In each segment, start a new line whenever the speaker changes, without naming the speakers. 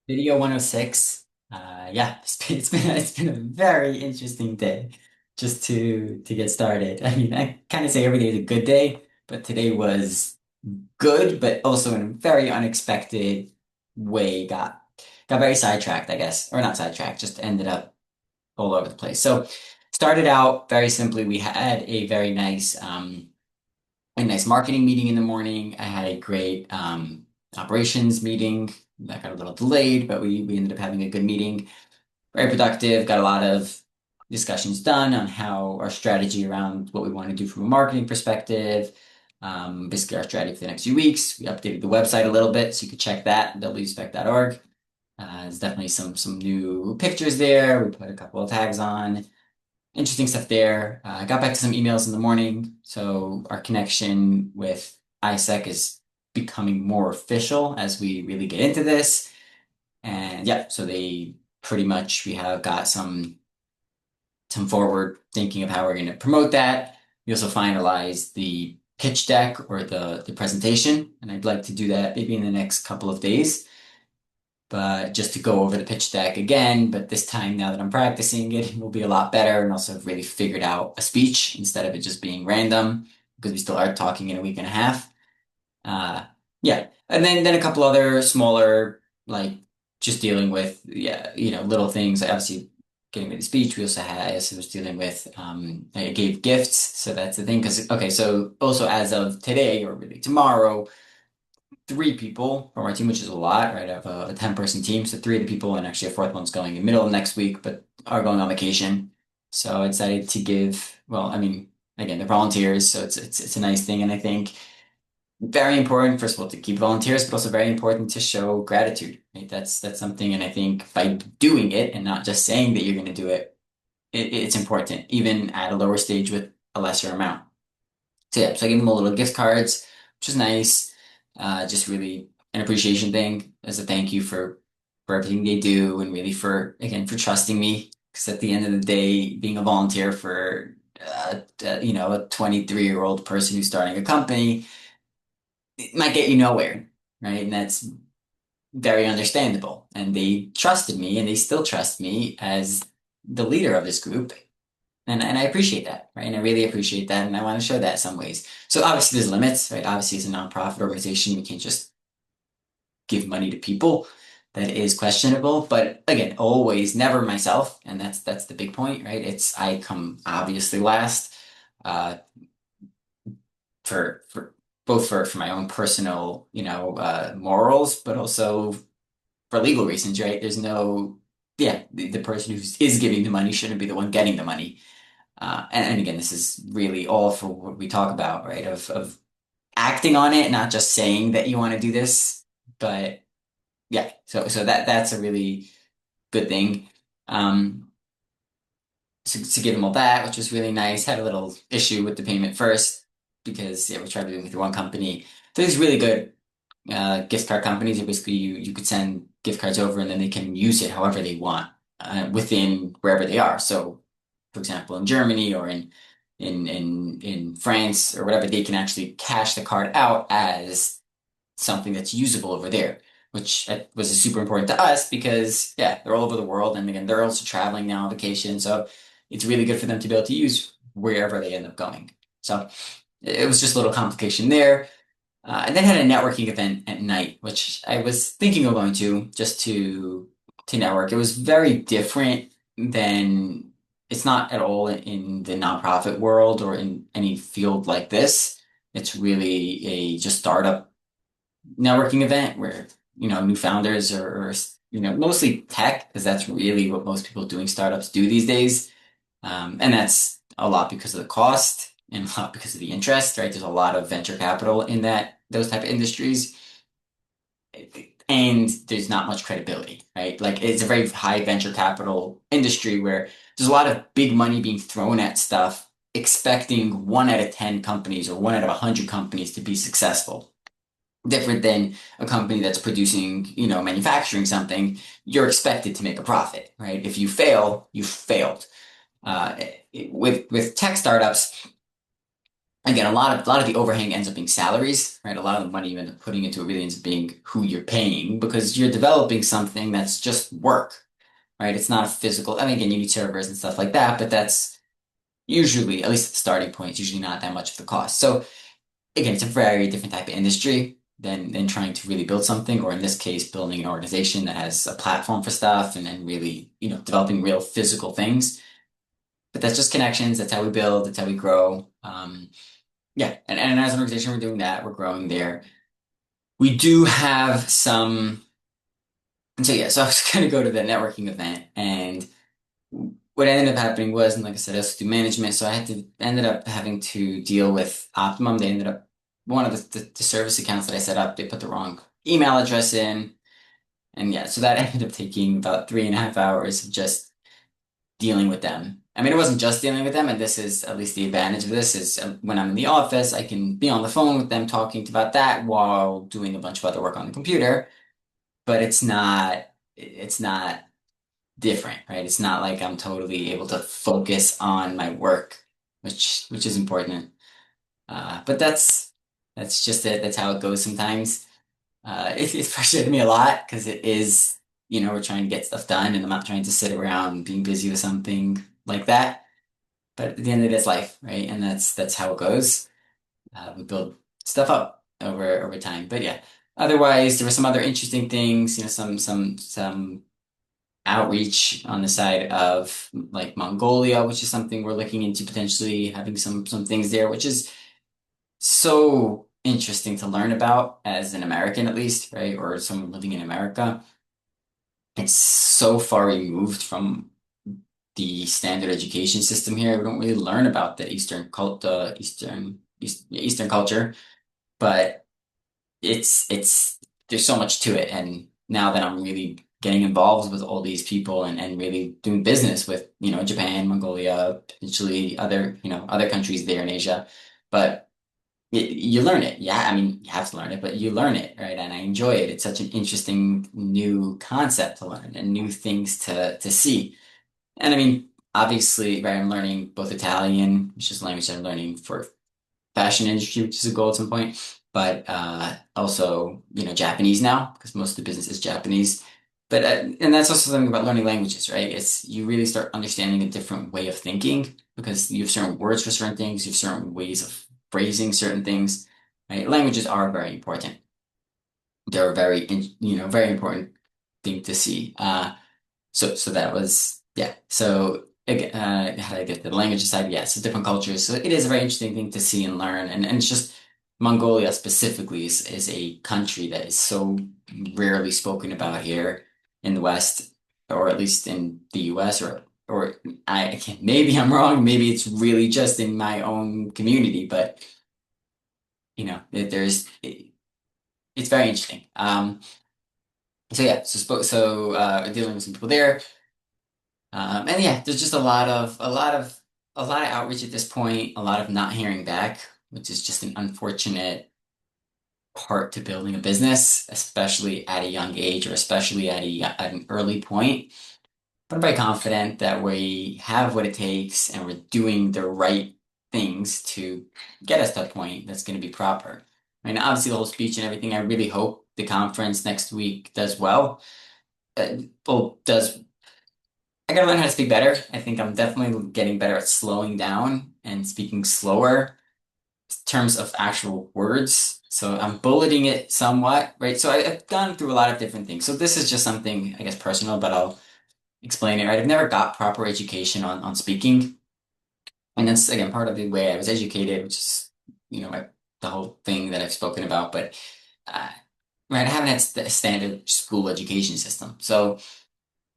Video 106. Yeah, it's been a very interesting day just to get started. I mean, I kind of say every day is a good day, but today was good, but also in a very unexpected way got very sidetracked, I guess. Or not sidetracked, just ended up all over the place. So started out very simply, we had a nice marketing meeting in the morning. I had a great operations meeting that got a little delayed, but we ended up having a good meeting. Very productive. Got a lot of discussions done on how our strategy around what we want to do from a marketing perspective. Basically, our strategy for the next few weeks. We updated the website a little bit, so you could check that wspec.org. There's definitely some new pictures there. We put a couple of tags on interesting stuff there. I got back to some emails in the morning, so our connection with ISEC is becoming more official as we really get into this. And yeah, so they pretty much we have got some forward thinking of how we're going to promote that. We also finalized the pitch deck or the presentation, and I'd like to do that maybe in the next couple of days. But just to go over the pitch deck again, but this time now that I'm practicing it will be a lot better and also have really figured out a speech instead of it just being random because we still are talking in a week and a half. Uh, yeah. And then a couple other smaller, like just dealing with, yeah, little things. Obviously, getting ready the speech. We also had, I also was dealing with, I gave gifts. So that's the thing. Because, okay, so also as of today or really tomorrow, three people from our team, which is a lot, right? I have a 10-person team. So three of the people, and actually a fourth one's going in the middle of next week, but are going on vacation. So I decided to give, well, I mean, again, they're volunteers. So it's a nice thing. And I think very important, first of all, to keep volunteers, but also very important to show gratitude, right? That's something. And I think by doing it and not just saying that you're going to do it, it's important, even at a lower stage with a lesser amount. So yeah, so I gave them a little gift cards, which is nice. Just really an appreciation thing as a thank you for everything they do and really for again for trusting me. Because at the end of the day, being a volunteer for a 23-year-old person who's starting a company, it might get you nowhere, right? And that's very understandable. And they trusted me, and they still trust me as the leader of this group. And I appreciate that, right? And I really appreciate that. And I want to show that in some ways. So obviously there's limits, right? Obviously, as a nonprofit organization, we can't just give money to people. That is questionable. But again, always never myself. And that's the big point, right? It's I come obviously last, uh, for both for my own personal, morals, but also for legal reasons, right? There's no, yeah, the person who is giving the money shouldn't be the one getting the money. And again, this is really all for what we talk about, right? Of acting on it, not just saying that you want to do this, but yeah. So that's a really good thing. Um, to give them all that, which was really nice. Had a little issue with the payment first because yeah, we tried to do it with one company. So these really good gift card companies are basically you could send gift cards over and then they can use it however they want within wherever they are. So, for example, in Germany or in France or whatever, they can actually cash the card out as something that's usable over there, which was super important to us because yeah, they're all over the world and again, they're also traveling now on vacation, so it's really good for them to be able to use wherever they end up going. So it was just a little complication there. And then had a networking event at night, which I was thinking of going to just to network. It was very different than it's not at all in the nonprofit world or in any field like this. It's really a just startup networking event where new founders or mostly tech because that's really what most people doing startups do these days. And that's a lot because of the cost and a lot because of the interest, right? There's a lot of venture capital in those type of industries, and there's not much credibility, right? Like it's a very high venture capital industry where there's a lot of big money being thrown at stuff, expecting 1 out of 10 companies or 1 out of 100 companies to be successful. Different than a company that's producing, manufacturing something, you're expected to make a profit, right? If you fail, you failed. Uh, with tech startups, again, a lot of the overhang ends up being salaries, right? A lot of the money you end up putting into it really ends up being who you're paying because you're developing something that's just work, right? It's not a physical. I mean, again, you need servers and stuff like that, but that's usually, at least at the starting point, it's usually not that much of the cost. So again, it's a very different type of industry than trying to really build something, or in this case, building an organization that has a platform for stuff and really, developing real physical things. But that's just connections. That's how we build. That's how we grow. Yeah, and as an organization, we're doing that. We're growing there. We do have some. And so yeah, so I was going to go to the networking event, and what ended up happening was, and like I said, I also do management, so I had to ended up having to deal with Optimum. They ended up one of the service accounts that I set up, they put the wrong email address in, and yeah, so that ended up taking about 3.5 hours of just dealing with them. I mean, it wasn't just dealing with them, and this is at least the advantage of this is when I'm in the office, I can be on the phone with them talking about that while doing a bunch of other work on the computer. But it's not different, right? It's not like I'm totally able to focus on my work, which is important. But that's just it. That's how it goes sometimes. It's frustrated me a lot because it is, we're trying to get stuff done, and I'm not trying to sit around being busy with something like that. But at the end of it is life, right? And that's how it goes. We build stuff up over time. But yeah, otherwise there were some other interesting things, some outreach on the side of like Mongolia, which is something we're looking into potentially having some things there, which is so interesting to learn about as an American at least, right? Or someone living in America. It's so far removed from the standard education system here. We don't really learn about the Eastern culture, but it's there's so much to it. And now that I'm really getting involved with all these people and really doing business with, Japan, Mongolia, potentially other countries there in Asia. But you learn it. Yeah, I mean, you have to learn it, but you learn it, right? And I enjoy it. It's such an interesting new concept to learn and new things to see. And I mean, obviously, right, I'm learning both Italian, which is a language that I'm learning for fashion industry, which is a goal at some point, but also, Japanese now, because most of the business is Japanese. But and that's also something about learning languages, right? It's you really start understanding a different way of thinking because you have certain words for certain things, you have certain ways of phrasing certain things, right? Languages are very important. They're a very important thing to see. So that was yeah. So again, how did I get to the language side? Yeah, so different cultures. So it is a very interesting thing to see and learn, and it's just Mongolia specifically is a country that is so rarely spoken about here in the West, or at least in the U.S. or I can't, maybe I'm wrong. Maybe it's really just in my own community, but it's very interesting. So yeah, dealing with some people there. And yeah, there's just a lot of outreach at this point, a lot of not hearing back, which is just an unfortunate part to building a business, especially at a young age or especially at an early point. But I'm very confident that we have what it takes and we're doing the right things to get us to a point that's going to be proper. I mean, obviously the whole speech and everything, I really hope the conference next week does well. Well, does I gotta learn how to speak better. I think I'm definitely getting better at slowing down and speaking slower in terms of actual words. So I'm bulleting it somewhat, right? So I've gone through a lot of different things. So this is just something, I guess, personal, but I'll explain it, right? I've never got proper education on speaking. And that's, again, part of the way I was educated, which is, the whole thing that I've spoken about. But, uh, right, I haven't had a standard school education system. So,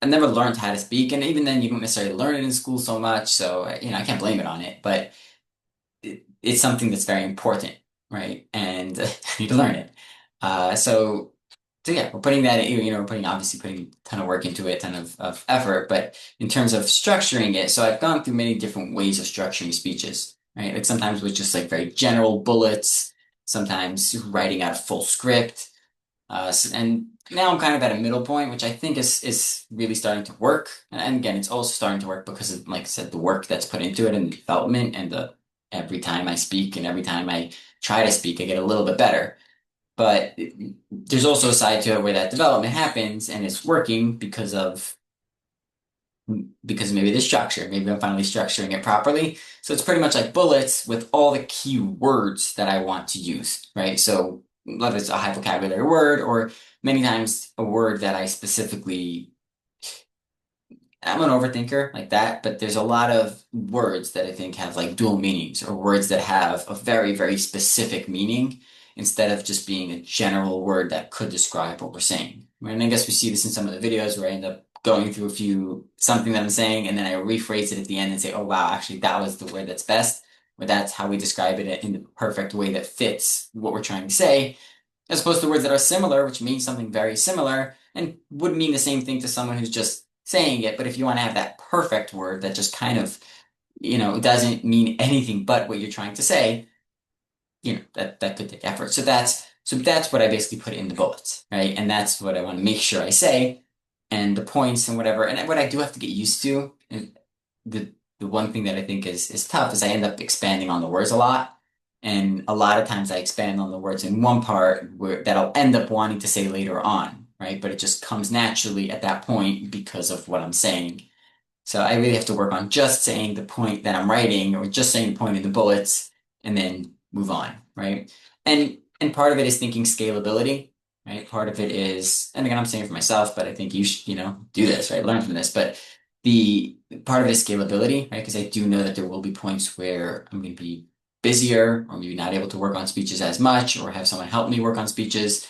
I never learned how to speak, and even then, you don't necessarily learn it in school so much. So, I can't blame it on it, but it's something that's very important, right? And I need to learn it. Uh, so, so yeah, we're putting that, we're putting a ton of work into it, ton of effort. But in terms of structuring it, so I've gone through many different ways of structuring speeches, right? Like sometimes with just like very general bullets, sometimes writing out a full script. And now I'm kind of at a middle point, which I think is really starting to work. And again, it's also starting to work because of, like I said, the work that's put into it and the development and the every time I speak and every time I try to speak, I get a little bit better. But there's also a side to it where that development happens and it's working because maybe the structure, maybe I'm finally structuring it properly. So it's pretty much like bullets with all the key words that I want to use, right? So whether it's a high vocabulary word or many times a word that I specifically I'm an overthinker like that, but there's a lot of words that I think have like dual meanings or words that have a very, very specific meaning instead of just being a general word that could describe what we're saying. And I guess we see this in some of the videos where I end up going through something that I'm saying, and then I rephrase it at the end and say, oh, wow, actually, that was the word that's best, or that's how we describe it in the perfect way that fits what we're trying to say as opposed to words that are similar, which mean something very similar and would mean the same thing to someone who's just saying it. But if you want to have that perfect word that just kind of, doesn't mean anything but what you're trying to say, that could take effort. So that's what I basically put in the bullets, right? And that's what I want to make sure I say, and the points and whatever. And what I do have to get used to, and the one thing that I think is tough is I end up expanding on the words a lot. And a lot of times I expand on the words in one part where that I'll end up wanting to say later on, right? But it just comes naturally at that point because of what I'm saying. So I really have to work on just saying the point that I'm writing or just saying the point in the bullets and then move on, right? And part of it is thinking scalability, right? Part of it is, and again, I'm saying it for myself, but I think you should, do this, right? Learn from this. But the part of it is scalability, right? Because I do know that there will be points where I'm going to be busier or maybe not able to work on speeches as much or have someone help me work on speeches.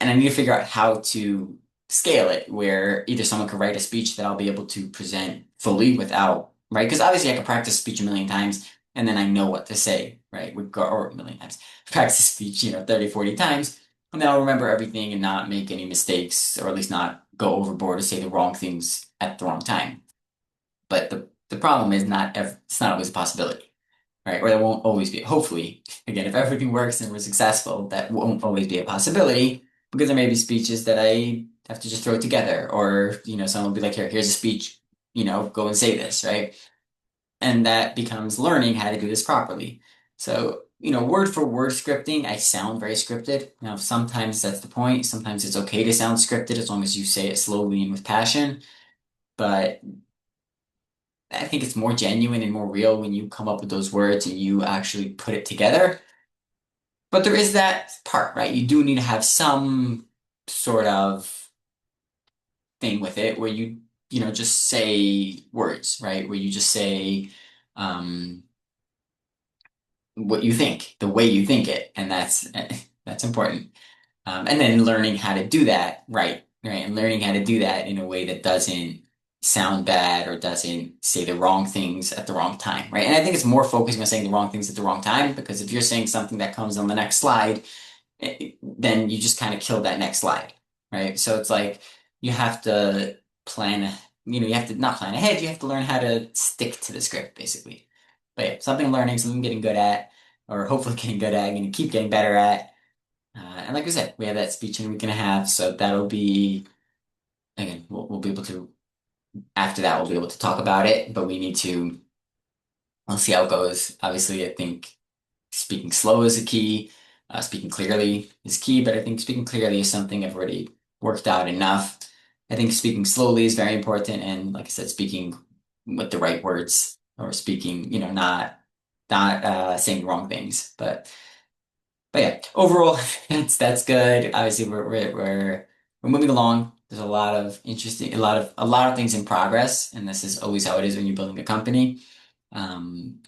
And I need to figure out how to scale it where either someone could write a speech that I'll be able to present fully without, right? Because obviously I could practice speech a million times and then I know what to say, right? Or a million times. Practice speech, 30, 40 times, and then I'll remember everything and not make any mistakes, or at least not go overboard or say the wrong things at the wrong time. But the problem is it's not always a possibility, right? Or that won't always be. Hopefully, again, if everything works and we're successful, that won't always be a possibility because there may be speeches that I have to just throw together, or someone will be like, here's a speech, go and say this, right? And that becomes learning how to do this properly. So, word for word scripting, I sound very scripted. Now, sometimes that's the point. Sometimes it's okay to sound scripted as long as you say it slowly and with passion. But I think it's more genuine and more real when you come up with those words and you actually put it together. But there is that part, right? You do need to have some sort of thing with it where just say words, right? Where you just say um, what you think, the way you think it, and that's important. And then learning how to do that right, and learning how to do that in a way that doesn't sound bad or doesn't say the wrong things at the wrong time, right? And I think it's more focusing on saying the wrong things at the wrong time because if you're saying something that comes on the next slide, then you just kind of kill that next slide, right? So it's like you have to plan, you have to not plan ahead, you have to learn how to stick to the script, basically. But yeah, something I'm learning, something I'm getting good at, or hopefully getting good at, and keep getting better at. And like I said, we have that speech in a week and a half, so that'll be again, we'll be able to after that we'll be able to talk about it, but we'll see how it goes. Obviously, I think speaking slow is a key. Speaking clearly is key, but I think speaking clearly is something I've already worked out enough. I think speaking slowly is very important, and like I said, speaking with the right words or speaking, not saying the wrong things. But yeah, overall, that's good. Obviously, we're moving along. There's a lot of things in progress, and this is always how it is when you're building a company. Um,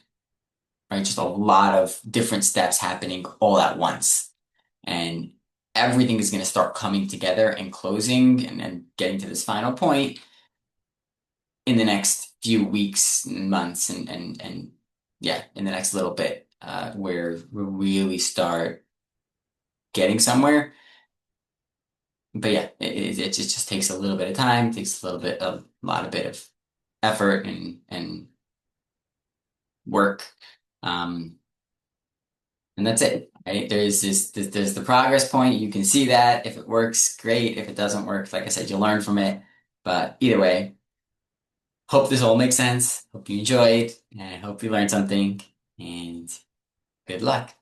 right, just a lot of different steps happening all at once, and everything is going to start coming together and closing, and getting to this final point in the next few weeks, and months, and yeah, in the next little bit, where we really start getting somewhere. But yeah, it just takes a little bit of time, takes a lot of bit of effort and work. Um, and that's it, right? There's the progress point. You can see that if it works, great. If it doesn't work, like I said, you'll learn from it. But either way, hope this all makes sense. Hope you enjoyed and I hope you learned something. and good luck.